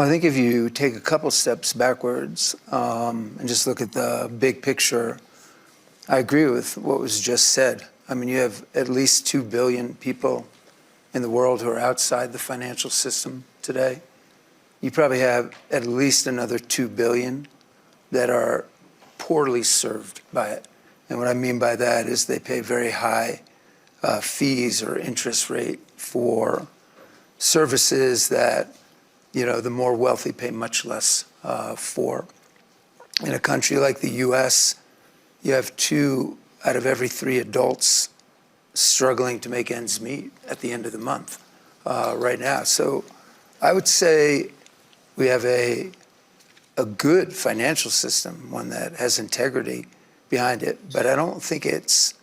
Well, I think if you take a couple steps backwards and just look at the big picture, I agree with what was just said. I mean, you have at least 2 billion people in the world who are outside the financial system today. You probably have at least another 2 billion that are poorly served by it. And what I mean by that is they pay very high fees or interest rate for services that, you know, the more wealthy pay much less for. In a country like the US, you have 2 out of every 3 adults struggling to make ends meet at the end of the month right now. So I would say we have a good financial system, one that has integrity behind it, but I don't think it's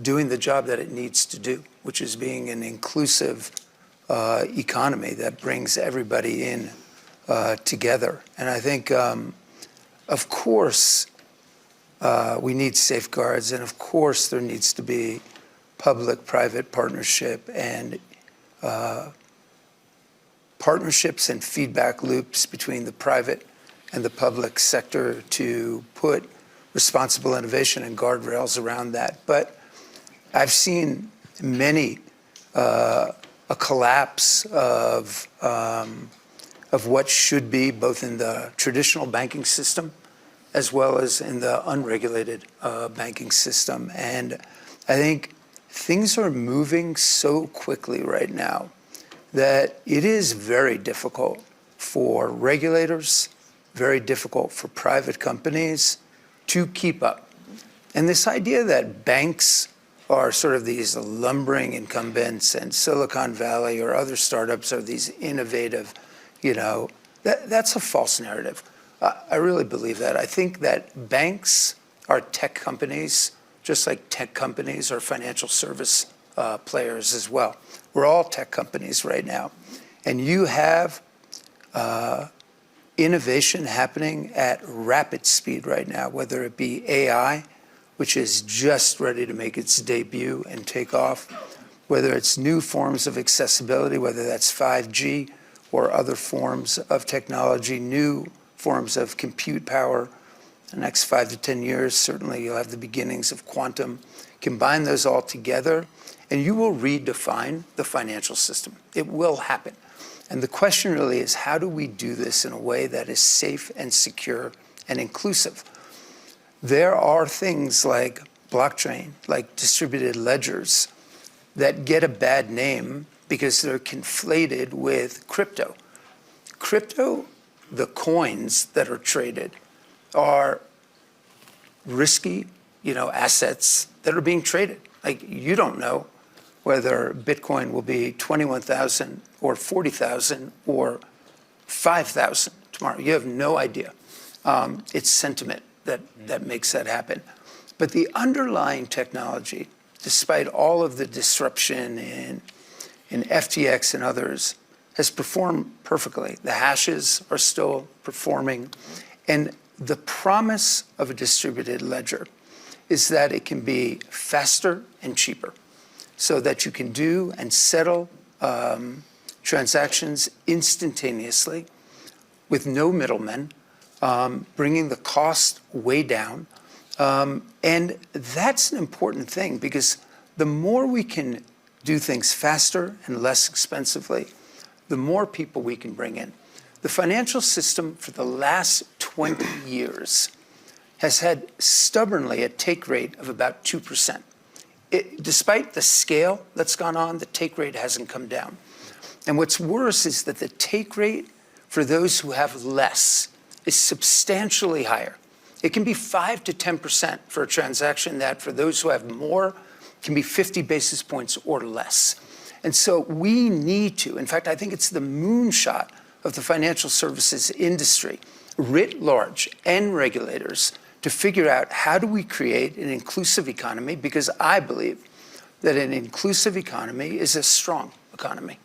doing the job that it needs to do, which is being an inclusive economy that brings everybody in together. And I think, of course, we need safeguards, and of course there needs to be public-private partnership and partnerships and feedback loops between the private and the public sector to put responsible innovation and guardrails around that. But I've seen many a collapse of what should be both in the traditional banking system as well as in the unregulated banking system. And I think things are moving so quickly right now that it is very difficult for regulators, very difficult for private companies to keep up. And this idea that banks are sort of these lumbering incumbents and Silicon Valley or other startups are these innovative, you know, that's a false narrative. I really believe that. I think that banks are tech companies, just like tech companies are financial service players as well. We're all tech companies right now. And you have innovation happening at rapid speed right now, whether it be AI, which is just ready to make its debut and take off, whether it's new forms of accessibility, whether that's 5G or other forms of technology, new forms of compute power. The next 5 to 10 years, certainly you'll have the beginnings of quantum. Combine those all together, and you will redefine the financial system. It will happen. And the question really is, how do we do this in a way that is safe and secure and inclusive? There are things like blockchain, like distributed ledgers, that get a bad name because they're conflated with crypto. Crypto, the coins that are traded, are risky, you know, assets that are being traded. Like, you don't know whether Bitcoin will be 21,000 or 40,000 or 5,000 tomorrow. You have no idea. It's sentiment that makes that happen. But the underlying technology, despite all of the disruption in FTX and others, has performed perfectly. The hashes are still performing. And the promise of a distributed ledger is that it can be faster and cheaper, so that you can do and settle transactions instantaneously with no middlemen, bringing the cost way down. And that's an important thing, because the more we can do things faster and less expensively, the more people we can bring in. The financial system for the last 20 years has had stubbornly a take rate of about 2%. Despite the scale that's gone on, the take rate hasn't come down. And what's worse is that the take rate for those who have less is substantially higher. It can be 5 to 10% for a transaction that for those who have more can be 50 basis points or less. And so we need to, in fact, I think it's the moonshot of the financial services industry, writ large, and regulators, to figure out how do we create an inclusive economy, because I believe that an inclusive economy is a strong economy.